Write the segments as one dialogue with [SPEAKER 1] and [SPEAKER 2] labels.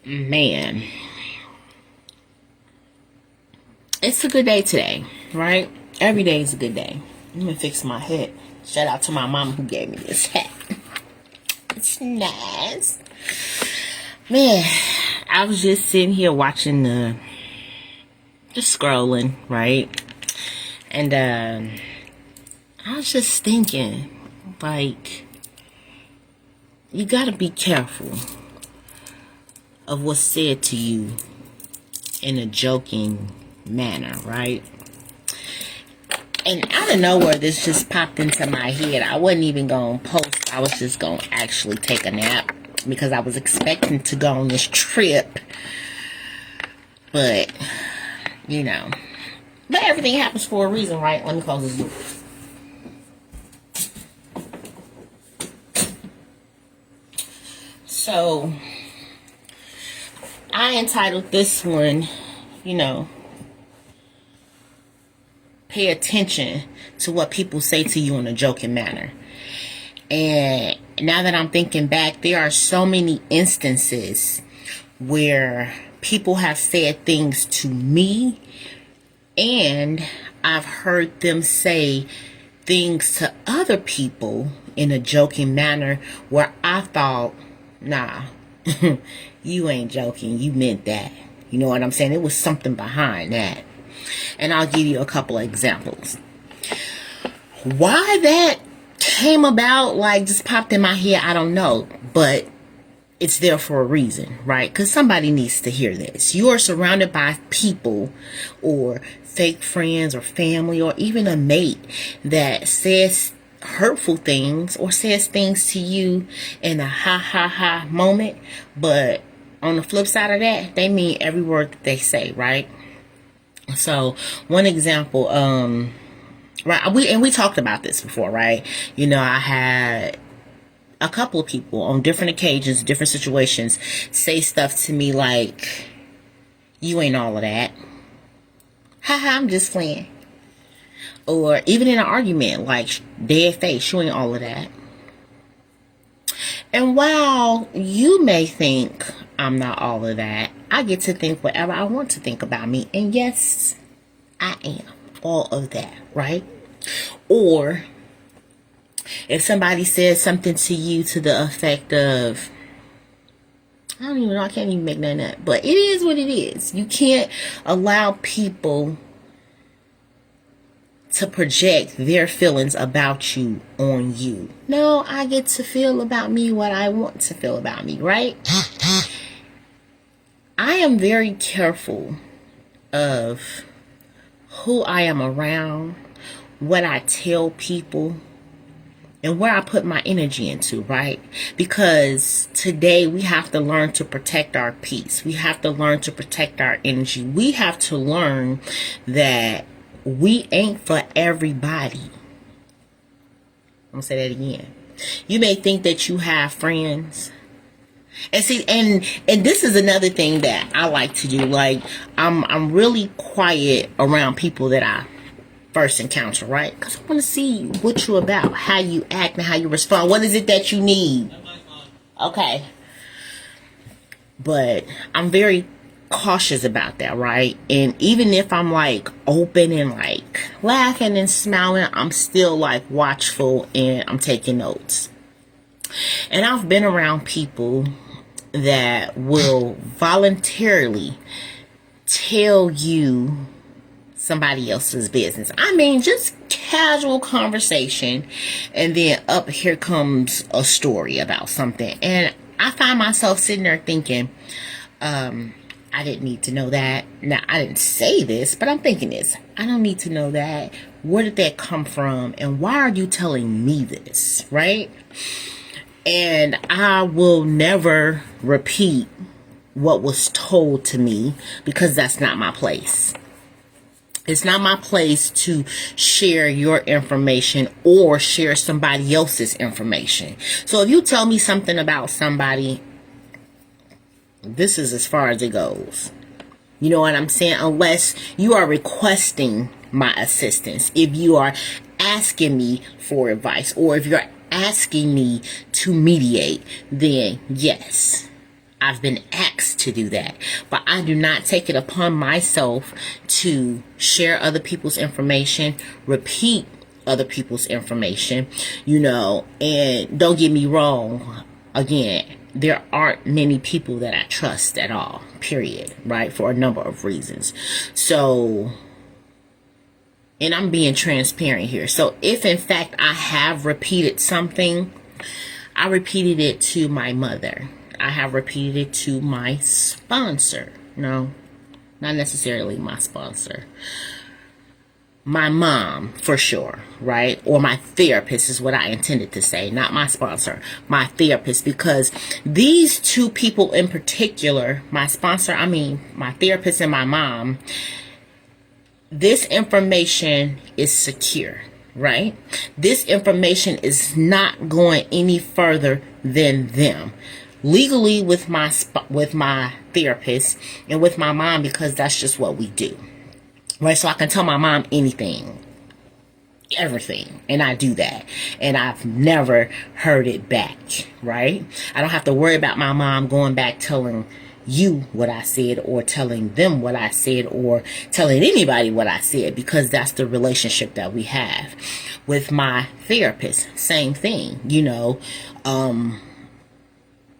[SPEAKER 1] Man, it's a good day today, right? Every day is a good day. Let me fix my hat. Shout out to my mom who gave me this hat. It's nice. Man, I was just sitting here watching just scrolling, right? And I was just thinking, like, you gotta be careful of what's said to you in a joking manner, right? And out of nowhere, this just popped into my head. I wasn't even going to post. I was just going to actually take a nap because I was expecting to go on this trip. But, you know. But everything happens for a reason, right? Let me close this door. So, I entitled this one, pay attention to what people say to you in a joking manner. And now that I'm thinking back, there are so many instances where people have said things to me, and I've heard them say things to other people in a joking manner where I thought, nah, you ain't joking, you meant that. You know what I'm saying? It was something behind that. And I'll give you a couple of examples. Why that came about, like, just popped in my head, I don't know. But it's there for a reason, right? Because somebody needs to hear this. You are surrounded by people or fake friends or family or even a mate that says hurtful things or says things to you in a ha moment. But on the flip side of that, they mean every word that they say, right? So one example, right, we talked about this before, right? I had a couple of people on different occasions, different situations, say stuff to me like, you ain't all of that. Haha, I'm just playing. Or even in an argument, like, dead face, you ain't all of that. And while you may think I'm not all of that, I get to think whatever I want to think about me. And yes, I am all of that, right? Or if somebody says something to you to the effect of, I don't even know, I can't even make nothing up. But it is what it is. You can't allow people to project their feelings about you on you. No, I get to feel about me what I want to feel about me, right? I am very careful of who I am around, what I tell people, and where I put my energy into, right? Because today we have to learn to protect our peace. We have to learn to protect our energy. We have to learn that we ain't for everybody. I'm gonna say that again. You may think that you have friends. And see, and this is another thing that I like to do. Like, I'm really quiet around people that I first encounter, right? Because I want to see what you're about, how you act and how you respond. What is it that you need? Okay. But I'm very cautious about that, right? And even if I'm like open and like laughing and smiling, I'm still like watchful and I'm taking notes. And I've been around people that will voluntarily tell you somebody else's business. I mean, just casual conversation, and then up here comes a story about something, and I find myself sitting there thinking, I didn't need to know that. Now, I didn't say this, but I'm thinking this. I don't need to know that. Where did that come from? And why are you telling me this, right? And I will never repeat what was told to me because that's not my place. It's not my place to share your information or share somebody else's information. So if you tell me something about somebody, this is as far as it goes. You know what I'm saying? Unless you are requesting my assistance. If you are asking me for advice, or if you're asking me to mediate, then yes, I've been asked to do that, but I do not take it upon myself to share other people's information, repeat other people's information, and don't get me wrong. Again, there aren't many people that I trust at all, period, right? For a number of reasons. So, and I'm being transparent here. So if in fact I have repeated something, I repeated it to my mother. I have repeated it to my sponsor. No, not necessarily my sponsor. My mom, for sure, right? Or my therapist is what I intended to say, not my sponsor, my therapist, because these two people in particular, my therapist and my mom, this information is secure, right? This information is not going any further than them. Legally with my therapist and with my mom, because that's just what we do. Right, so I can tell my mom anything, everything, and I do that, and I've never heard it back, right? I don't have to worry about my mom going back telling you what I said, or telling them what I said, or telling anybody what I said, because that's the relationship that we have. With my therapist, same thing,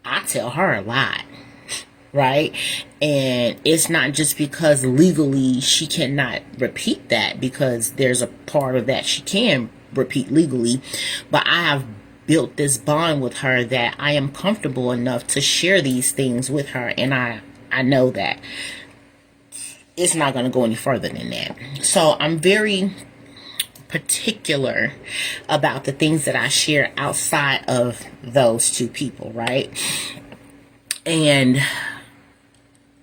[SPEAKER 1] I tell her a lot. Right? And it's not just because legally she cannot repeat that, because there's a part of that she can repeat legally, but I have built this bond with her that I am comfortable enough to share these things with her, and I know that it's not going to go any further than that. So I'm very particular about the things that I share outside of those two people, right? And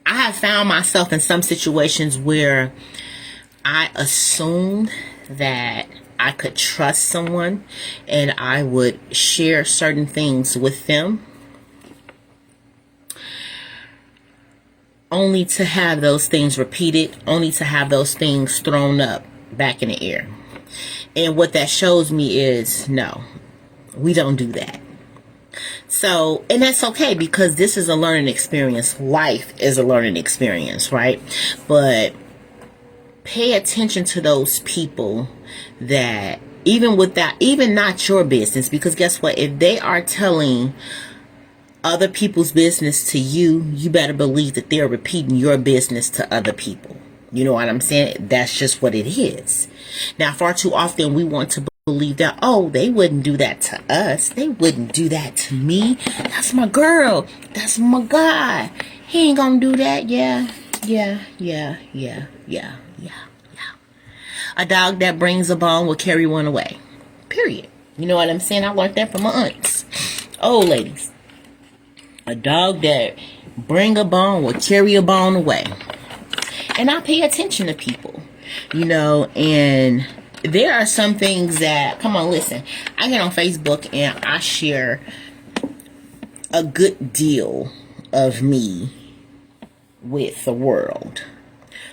[SPEAKER 1] I have found myself in some situations where I assumed that I could trust someone and I would share certain things with them, only to have those things repeated, only to have those things thrown up back in the air. And what that shows me is, no, we don't do that. So, and that's okay, because this is a learning experience. Life is a learning experience, right? But pay attention to those people that, even not your business, because guess what? If they are telling other people's business to you, you better believe that they're repeating your business to other people. You know what I'm saying? That's just what it is. Now, far too often we want to believe that, oh, they wouldn't do that to us. They wouldn't do that to me. That's my girl. That's my guy. He ain't gonna do that. Yeah. A dog that brings a bone will carry one away. Period. You know what I'm saying? I learned that from my aunts. Old ladies. A dog that bring a bone will carry a bone away. And I pay attention to people, and there are some things that, come on, listen, I get on Facebook and I share a good deal of me with the world.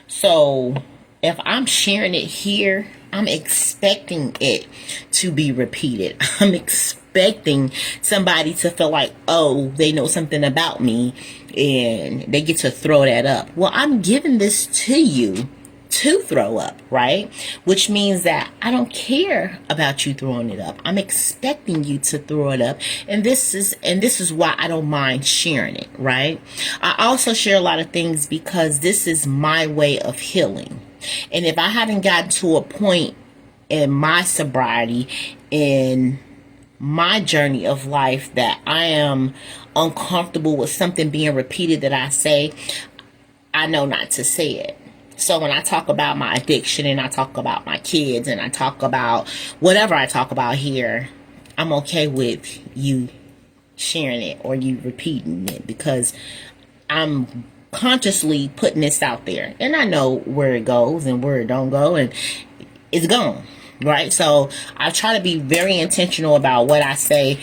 [SPEAKER 1] So if I'm sharing it here, I'm expecting it to be repeated. I'm expecting somebody to feel like, oh, they know something about me and they get to throw that up. Well, I'm giving this to you to throw up, right? Which means that I don't care about you throwing it up. I'm expecting you to throw it up. And this is why I don't mind sharing it, right? I also share a lot of things because this is my way of healing. And if I haven't gotten to a point in my sobriety, in my journey of life, that I am uncomfortable with something being repeated that I say, I know not to say it. So when I talk about my addiction and I talk about my kids and I talk about whatever I talk about here, I'm okay with you sharing it or you repeating it, because I'm consciously putting this out there, and I know where it goes and where it don't go, and it's gone, right? So I try to be very intentional about what I say,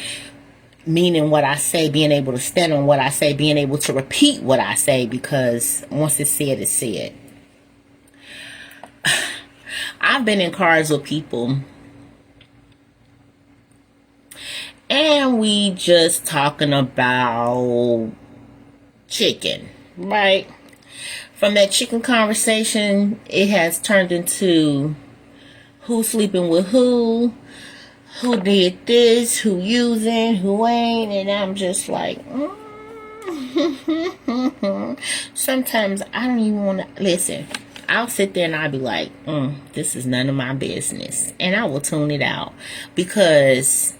[SPEAKER 1] meaning what I say, being able to stand on what I say, being able to repeat what I say, because once it's said, it's said. I've been in cars with people and we just talking about chicken, right? From that chicken conversation, it has turned into who's sleeping with who did this, who using, who ain't, and I'm just like, sometimes I don't even want to listen. I'll sit there and I'll be like, this is none of my business, and I will tune it out, because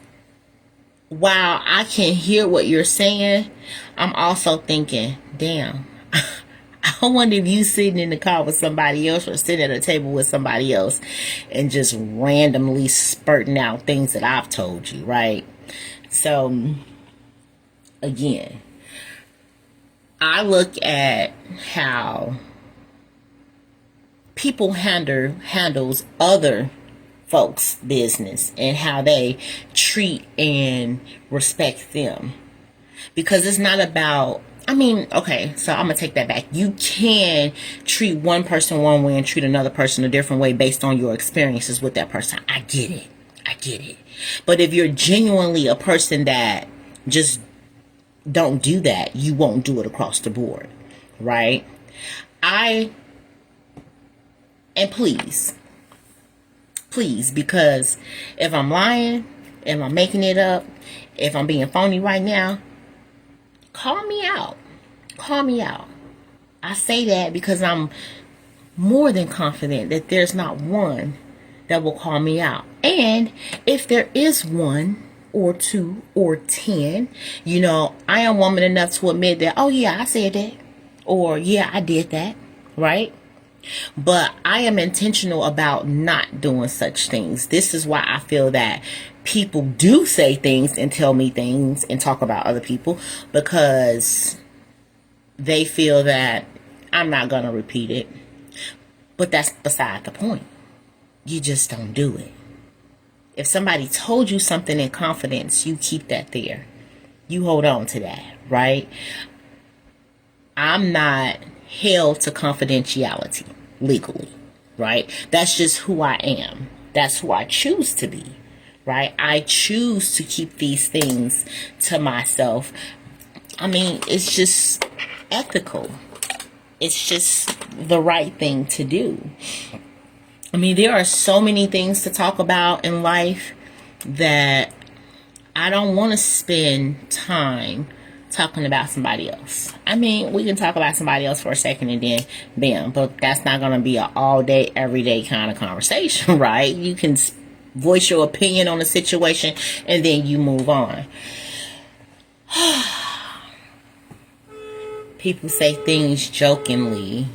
[SPEAKER 1] while I can hear what you're saying, I'm also thinking, damn, I wonder if you sitting in the car with somebody else or sitting at a table with somebody else and just randomly spurting out things that I've told you, right? So, again, I look at how people handles other folks' business and how they treat and respect them. Because it's not about, okay, so I'm going to take that back. You can treat one person one way and treat another person a different way based on your experiences with that person. I get it. But if you're genuinely a person that just don't do that, you won't do it across the board, right? And please, because if I'm lying, if I'm making it up, if I'm being phony right now, call me out. I say that because I'm more than confident that there's not one that will call me out. And if there is one or two or 10, I am woman enough to admit that, oh yeah, I said that, or yeah, I did that, right? But I am intentional about not doing such things. This is why I feel that people do say things and tell me things and talk about other people, because they feel that I'm not going to repeat it. But that's beside the point. You just don't do it. If somebody told you something in confidence, you keep that there. You hold on to that, right? I'm not held to confidentiality legally, right? That's just who I am. That's who I choose to be, right? I choose to keep these things to myself. It's just ethical. It's just the right thing to do. There are so many things to talk about in life that I don't want to spend time talking about somebody else. We can talk about somebody else for a second and then bam, but that's not going to be an all day, every day kind of conversation, right? You can voice your opinion on the situation and then you move on. People say things jokingly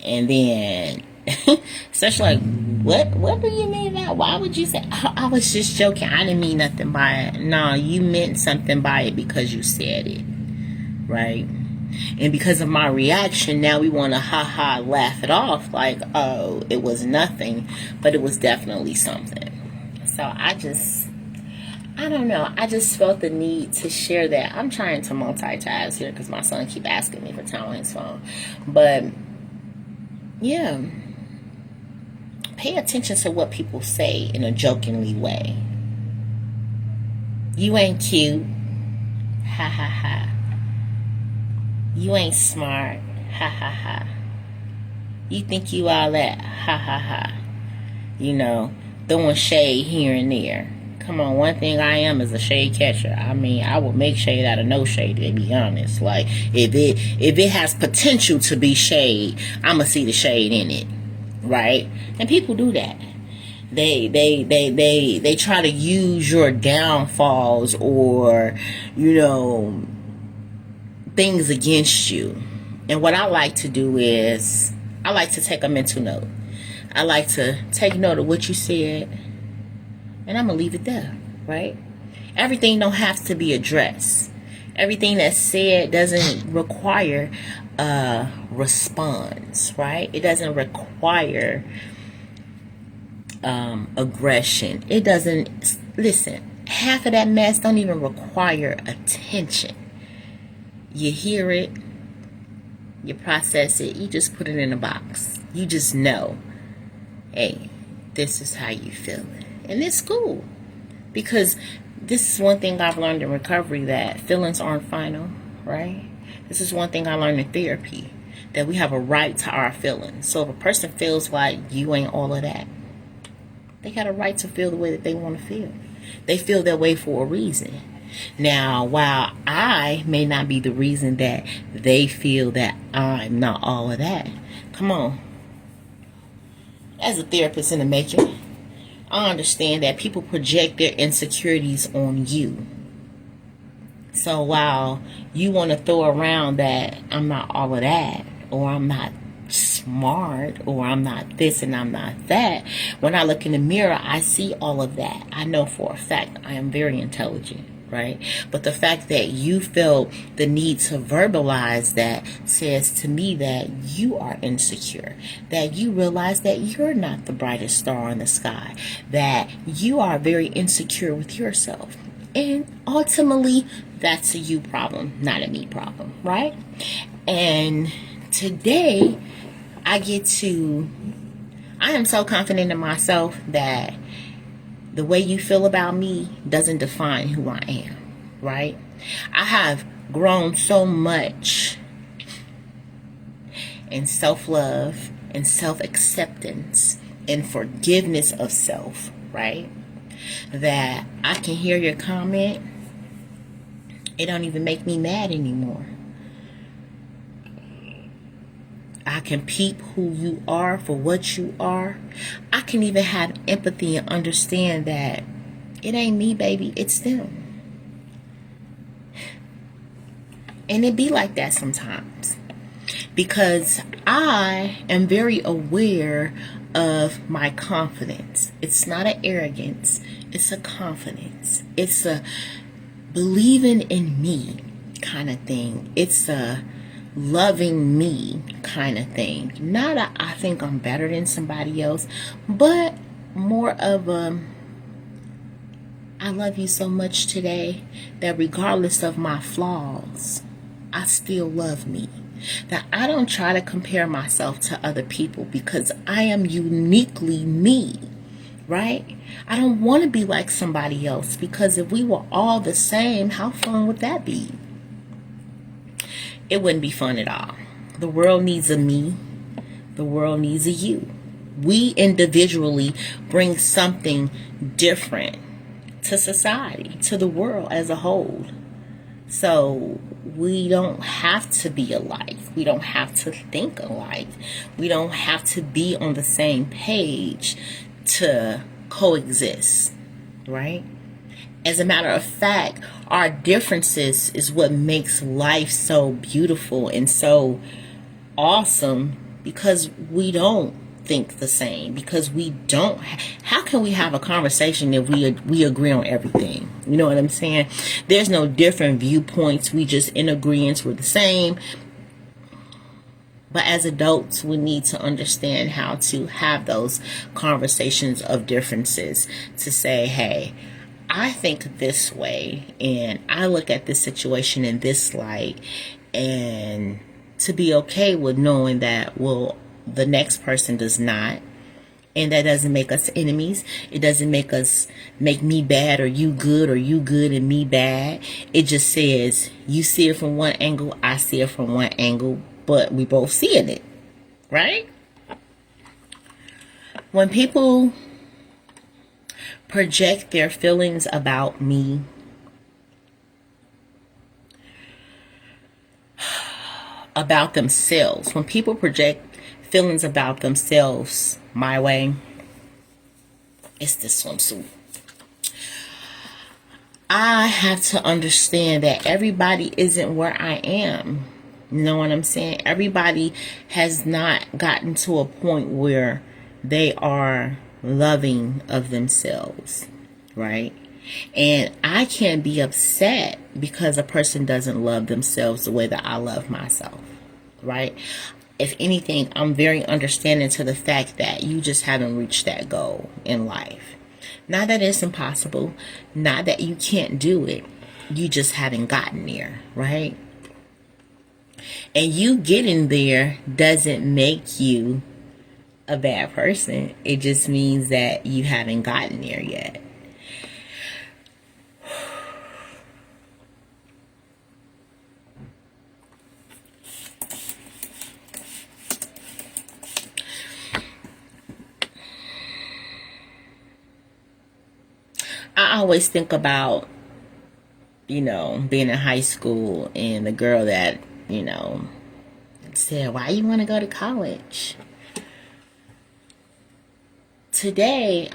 [SPEAKER 1] and then such like, what do you mean by, why would you say, I was just joking, I didn't mean nothing by it. No, you meant something by it because you said it, right? And because of my reaction, now we want to laugh it off like, oh, it was nothing, but it was definitely something. So I don't know, I just felt the need to share that. I'm trying to multitask here because my son keep asking me for time on his phone, but yeah, pay attention to what people say in a jokingly way. You ain't cute. Ha ha ha. You ain't smart. Ha ha ha. You think you all that. Ha ha ha. Throwing shade here and there. Come on, one thing I am is a shade catcher. I will make shade out of no shade, to be honest. Like, if it has potential to be shade, I'ma see the shade in it. Right? And people do that. They try to use your downfalls or, things against you. And what I like to do is I like to take a mental note. I like to take note of what you said, and I'm going to leave it there, right? Everything don't have to be addressed. Everything that's said doesn't require a response, right? It doesn't require aggression. It doesn't, listen, half of that mess don't even require attention. You hear it, you process it, you just put it in a box. You just know, hey, this is how you feel it. And it's cool. Because this is one thing I've learned in recovery, that feelings aren't final, right? This is one thing I learned in therapy, that we have a right to our feelings. So if a person feels like you ain't all of that, they got a right to feel the way that they want to feel. They feel that way for a reason. Now, while I may not be the reason that they feel that I'm not all of that, come on. As a therapist in the making, I understand that people project their insecurities on you. So while you want to throw around that I'm not all of that, or I'm not smart, or I'm not this and I'm not that, when I look in the mirror, I see all of that. I know for a fact I am very intelligent, right? But the fact that you feel the need to verbalize that says to me that you are insecure, that you realize that you're not the brightest star in the sky, that you are very insecure with yourself. And ultimately, that's a you problem, not a me problem, right? And today, I am so confident in myself that the way you feel about me doesn't define who I am, right? I have grown so much in self-love and self-acceptance and forgiveness of self, right? That I can hear your comment. It don't even make me mad anymore. I can peep who you are for what you are. I can even have empathy and understand that it ain't me, baby, it's them. And it be like that sometimes, because I am very aware of my confidence. It's not an arrogance, it's a confidence. It's a believing in me kind of thing. It's a loving me kind of thing. Not a I think I'm better than somebody else, but more of a I love you so much today that regardless of my flaws, I still love me. That I don't try to compare myself to other people because I am uniquely me, right? I don't want to be like somebody else, because if we were all the same, how fun would that be? It wouldn't be fun at all. The world needs a me. The world needs a you. We individually bring something different to society, to the world as a whole. So we don't have to be alike. We don't have to think alike. We don't have to be on the same page to coexist, right? As a matter of fact, our differences is what makes life so beautiful and so awesome, because we don't think the same, because we don't. How can we have a conversation if we agree on everything? You know what I'm saying? There's no different viewpoints. We just in agreement. We're the same. But as adults, we need to understand how to have those conversations of differences, to say, hey, I think this way and I look at this situation in this light, and to be okay with knowing that, well, the next person does not, and that doesn't make us enemies. It doesn't make me bad or you good and me bad. It just says you see it from one angle, I see it from one angle, but we both seeing it, right? When people project their feelings about me, about themselves, when people project feelings about themselves my way, it's the swimsuit. I have to understand that everybody isn't where I am. You know what I'm saying? Everybody has not gotten to a point where they are loving of themselves, right? And I can't be upset because a person doesn't love themselves the way that I love myself, right? If anything, I'm very understanding to the fact that you just haven't reached that goal in life. Not that it's impossible, not that you can't do it, you just haven't gotten there, right? And you getting there doesn't make you a bad person. It just means that you haven't gotten there yet. always think about, being in high school and the girl that, said, why you want to go to college? Today,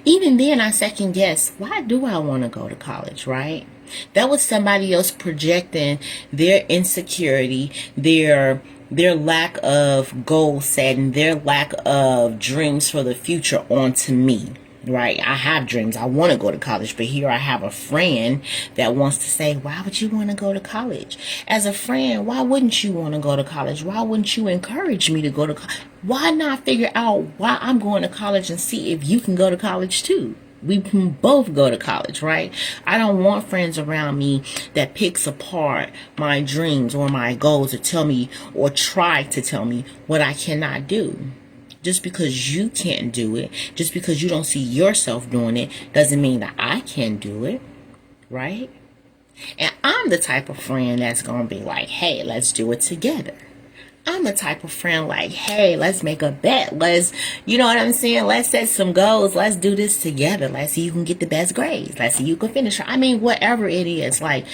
[SPEAKER 1] even then I second guess, why do I want to go to college, right? That was somebody else projecting their insecurity, their lack of goal setting, their lack of dreams for the future onto me. Right? I have dreams. I want to go to college, but here I have a friend that wants to say, why would you want to go to college? As a friend, why wouldn't you want to go to college? Why wouldn't you encourage me to go to college? Why not figure out why I'm going to college and see if you can go to college too? We can both go to college, right? I don't want friends around me that picks apart my dreams or my goals, or tell me or try to tell me what I cannot do. Just because you can't do it, just because you don't see yourself doing it, doesn't mean that I can do it, right? And I'm the type of friend that's going to be like, hey, let's do it together. I'm the type of friend like, hey, let's make a bet. You know what I'm saying? Let's set some goals. Let's do this together. Let's see who can get the best grades. Let's see who can finish. Whatever it is. Like,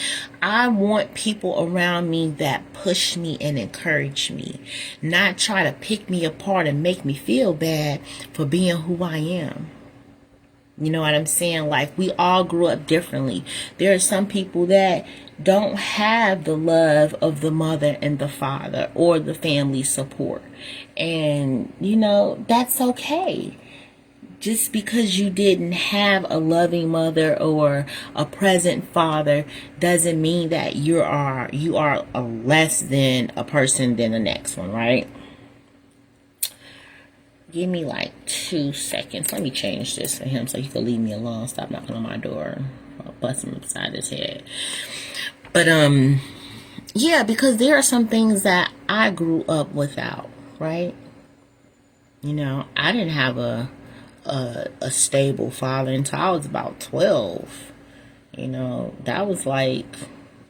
[SPEAKER 1] I want people around me that push me and encourage me, not try to pick me apart and make me feel bad for being who I am. You know what I'm saying? Like, we all grew up differently. There are some people that don't have the love of the mother and the father or the family support. And, that's okay. Just because you didn't have a loving mother or a present father doesn't mean that you are a less than a person than the next one, right? Give me like 2 seconds. Let me change this for him so he can leave me alone. Stop knocking on my door. I'll bust him upside his head. But, yeah, because there are some things that I grew up without, right? I didn't have a stable father until I was about 12. That was like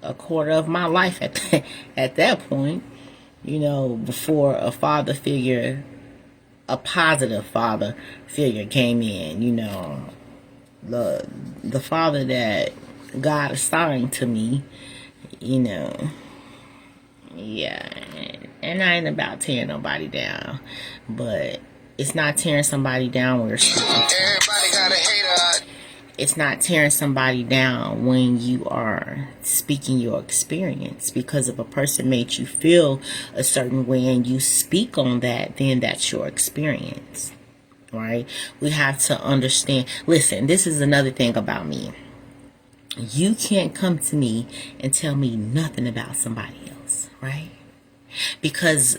[SPEAKER 1] a quarter of my life at that point, before a father figure, a positive father figure came in. The father that God assigned to me, yeah. And I ain't about tearing nobody down, but it's not tearing somebody down when you're speaking. Everybody got a hater. It's not tearing somebody down when you are speaking your experience, because if a person made you feel a certain way and you speak on that, then that's your experience, right? We have to understand. Listen, this is another thing about me. You can't come to me and tell me nothing about somebody else, right? Because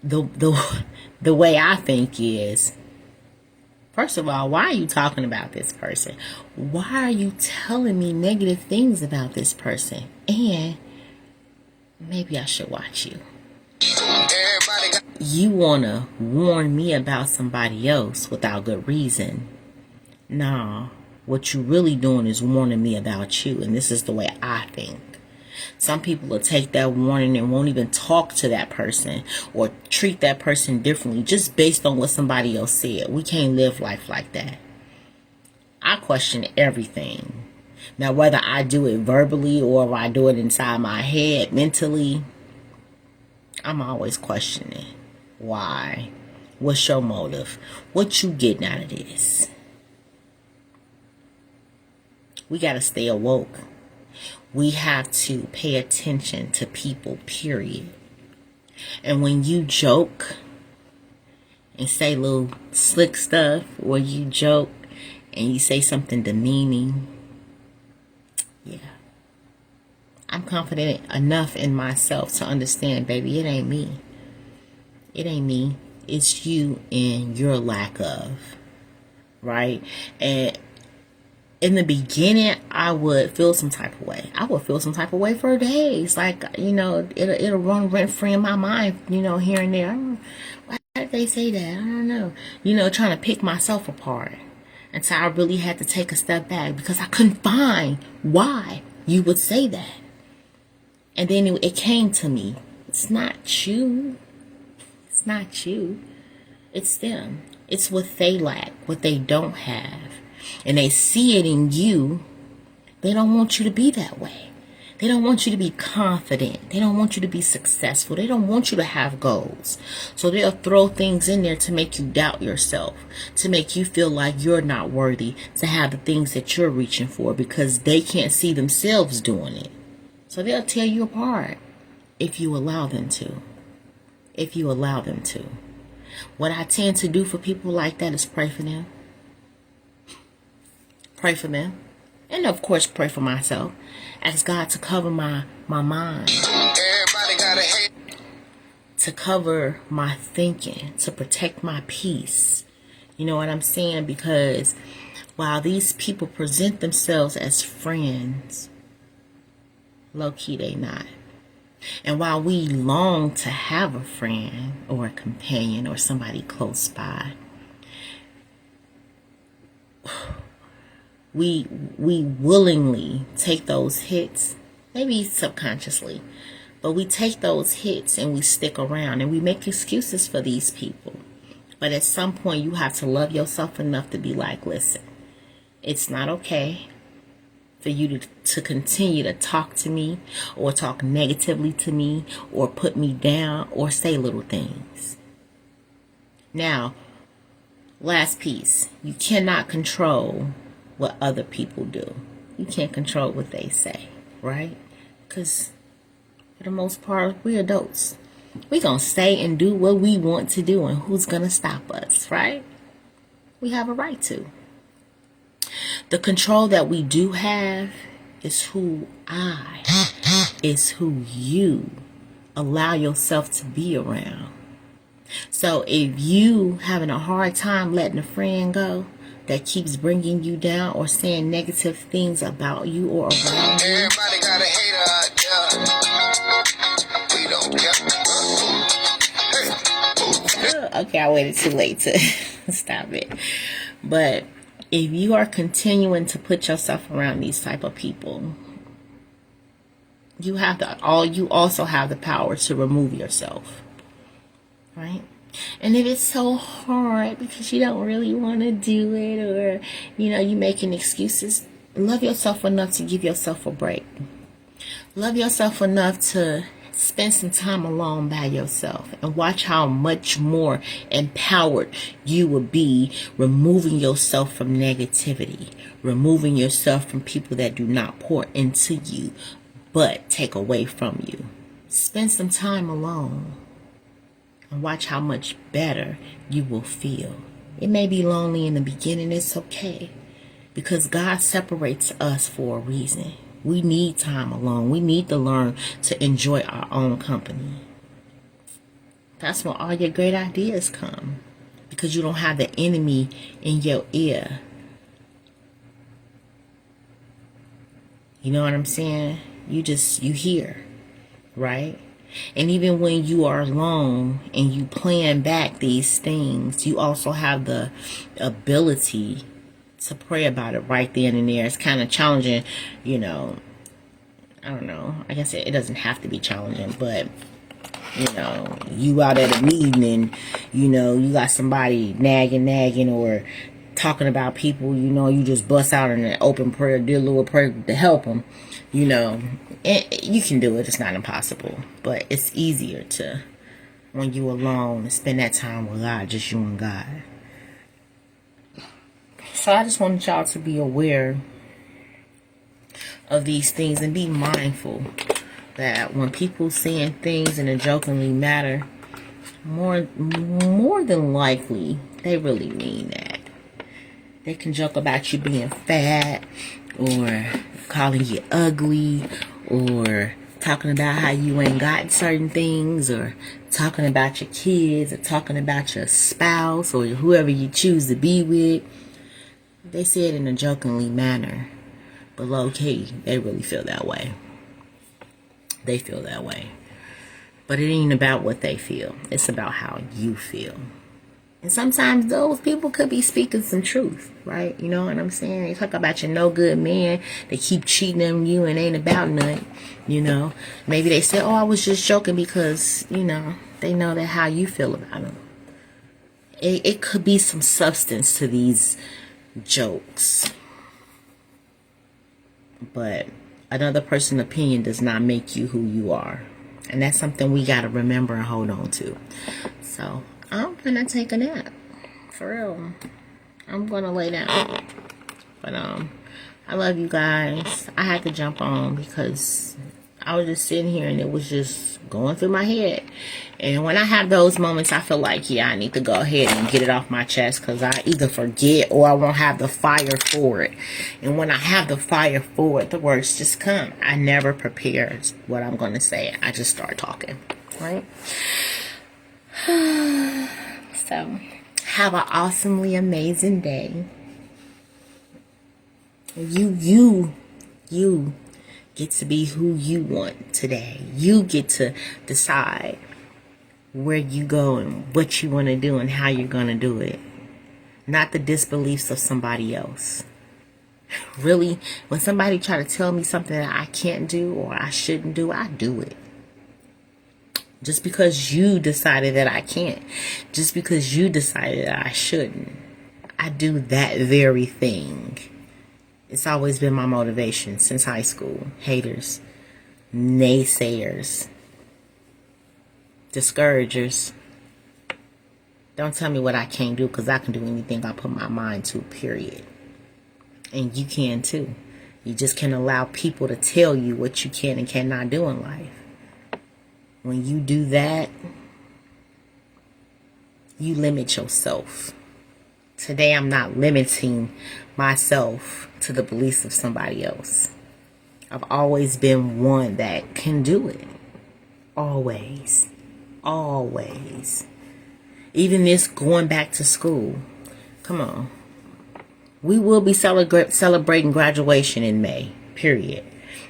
[SPEAKER 1] the way I think is, first of all, why are you talking about this person? Why are you telling me negative things about this person? And maybe I should watch you. You want to warn me about somebody else without good reason. No, what you really doing is warning me about you. And this is the way I think. Some people will take that warning and won't even talk to that person or treat that person differently just based on what somebody else said. We can't live life like that. I question everything. Now, whether I do it verbally or if I do it inside my head mentally, I'm always questioning. Why? What's your motive? What you getting out of this? We got to stay awoke. We have to pay attention to people, period. And when you joke and say little slick stuff, or you joke and you say something demeaning, yeah, I'm confident enough in myself to understand, baby, it ain't me. It ain't me. It's you and your lack of, right? And in the beginning, I would feel some type of way. I would feel some type of way for days. Like, it'll run rent free in my mind, here and there. Why did they say that? I don't know. Trying to pick myself apart. Until I really had to take a step back because I couldn't find why you would say that. And then it came to me. It's not you. It's not you. It's them. It's what they lack, what they don't have. and they see it in you, they don't want you to be that way. They don't want you to be confident. They don't want you to be successful. They don't want you to have goals. So they'll throw things in there to make you doubt yourself, to make you feel like you're not worthy to have the things that you're reaching for, because they can't see themselves doing it. So they'll tear you apart if you allow them to. If you allow them to. What I tend to do for people like that is pray for them. Pray for them. And of course, pray for myself. Ask God to cover my mind. Everybody gotta hate. To cover my thinking. To protect my peace. You know what I'm saying? Because while these people present themselves as friends, low-key they not. And while we long to have a friend or a companion or somebody close by, we willingly take those hits, maybe subconsciously, but we take those hits and we stick around and we make excuses for these people. But at some point you have to love yourself enough to be like, listen, it's not okay for you to continue to talk to me or talk negatively to me or put me down or say little things. Now, last piece, you cannot control what other people do. You can't control what they say, right? Because for the most part, we're adults. We're going to say and do what we want to do, and who's going to stop us, right? We have a right to. The control that we do have is who you allow yourself to be around. So if you having a hard time letting a friend go that keeps bringing you down or saying negative things about you or around you. Everybody got a hater out there. We don't care. Okay, I waited too late to stop it. But if you are continuing to put yourself around these type of people, you also have the power to remove yourself. Right? And if it's so hard because you don't really want to do it, or you making excuses, love yourself enough to give yourself a break. Love yourself enough to spend some time alone by yourself and watch how much more empowered you will be, removing yourself from negativity, removing yourself from people that do not pour into you but take away from you. Spend some time alone and watch how much better you will feel. It may be lonely in the beginning. It's okay, because God separates us for a reason. We need time alone. We need to learn to enjoy our own company. That's when all your great ideas come, because you don't have the enemy in your ear. You know what I'm saying? You hear, right? And even when you are alone and you plan back these things, you also have the ability to pray about it right then and there. It's kind of challenging, I don't know. I guess it doesn't have to be challenging, but, you out at a meeting and, you got somebody nagging or talking about people, you just bust out in an open prayer, do a little prayer to help them, you can do it. It's not impossible, but it's easier to, when you alone, and spend that time with God, just you and God. So I just wanted y'all to be aware of these things and be mindful that when people saying things in a jokingly manner, more than likely, they really mean that. They can joke about you being fat, or calling you ugly, or talking about how you ain't got certain things, or talking about your kids, or talking about your spouse, or whoever you choose to be with. They say it in a jokingly manner, but low-key, they really feel that way. They feel that way. But it ain't about what they feel. It's about how you feel. And sometimes those people could be speaking some truth, right? You know what I'm saying? They talk about your no good man. They keep cheating on you and ain't about nothing, Maybe they say, I was just joking because, they know that how you feel about them. It could be some substance to these jokes. But another person's opinion does not make you who you are. And that's something we got to remember and hold on to. So, I'm going to take a nap. For real. I'm going to lay down. But, I love you guys. I had to jump on because I was just sitting here and it was just going through my head. And when I have those moments, I feel like, yeah, I need to go ahead and get it off my chest because I either forget or I won't have the fire for it. And when I have the fire for it, the words just come. I never prepare what I'm going to say. I just start talking, right? So, have an awesomely amazing day. You get to be who you want today. You get to decide where you go and what you want to do and how you're going to do it. Not the disbeliefs of somebody else. Really, when somebody try to tell me something that I can't do or I shouldn't do, I do it. Just because you decided that I can't. Just because you decided that I shouldn't. I do that very thing. It's always been my motivation since high school. Haters, naysayers, discouragers. Don't tell me what I can't do because I can do anything I put my mind to, period. And you can too. You just can't allow people to tell you what you can and cannot do in life. When you do that, you limit yourself. Today I'm not limiting myself to the beliefs of somebody else. I've always been one that can do it. Always. Always. Even this going back to school. Come on. We will be celebrating graduation in May. Period.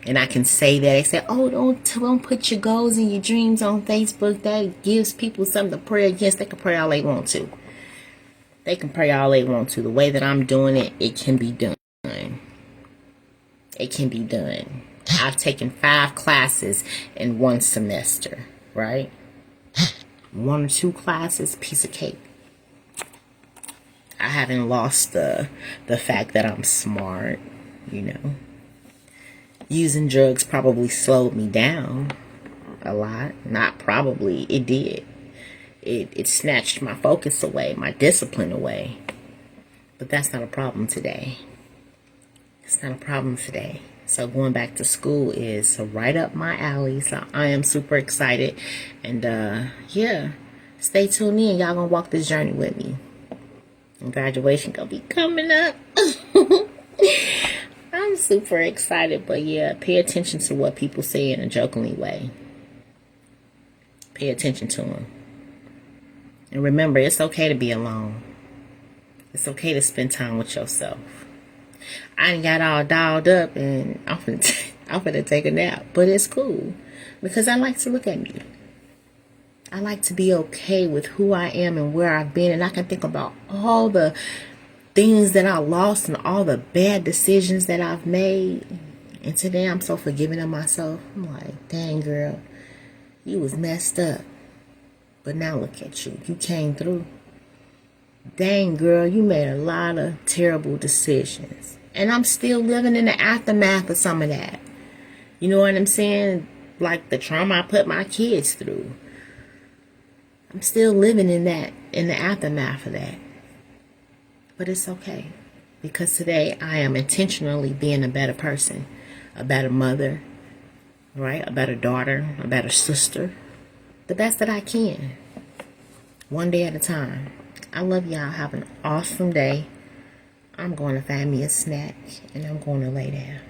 [SPEAKER 1] And I can say that. They say, oh, don't put your goals and your dreams on Facebook. That gives people something to pray against. They can pray all they want to. They can pray all they want to. The way that I'm doing it, it can be done. It can be done. I've taken 5 classes in one semester, right? 1 or 2 classes, piece of cake. I haven't lost the fact that I'm smart, you know. Using drugs probably slowed me down a lot. Not probably, it did. It snatched my focus away, my discipline away. But that's not a problem today. It's not a problem today. So going back to school is right up my alley. So I am super excited. And yeah, stay tuned in. Y'all gonna walk this journey with me. And graduation gonna be coming up. I'm super excited. But yeah, pay attention to what people say in a jokingly way. Pay attention to them. And remember, it's okay to be alone. It's okay to spend time with yourself. I ain't got all dolled up and I'm finna take a nap. But it's cool. Because I like to look at me. I like to be okay with who I am and where I've been. And I can think about all the things that I lost and all the bad decisions that I've made. And today I'm so forgiving of myself. I'm like, dang girl, you was messed up. But now look at you. You came through. Dang, girl, you made a lot of terrible decisions. And I'm still living in the aftermath of some of that. You know what I'm saying? Like the trauma I put my kids through. I'm still living in that, in the aftermath of that. But it's okay. Because today I am intentionally being a better person. A better mother. Right? A better daughter. A better sister. The best that I can. One day at a time. I love y'all. Have an awesome day. I'm going to find me a snack and I'm going to lay down.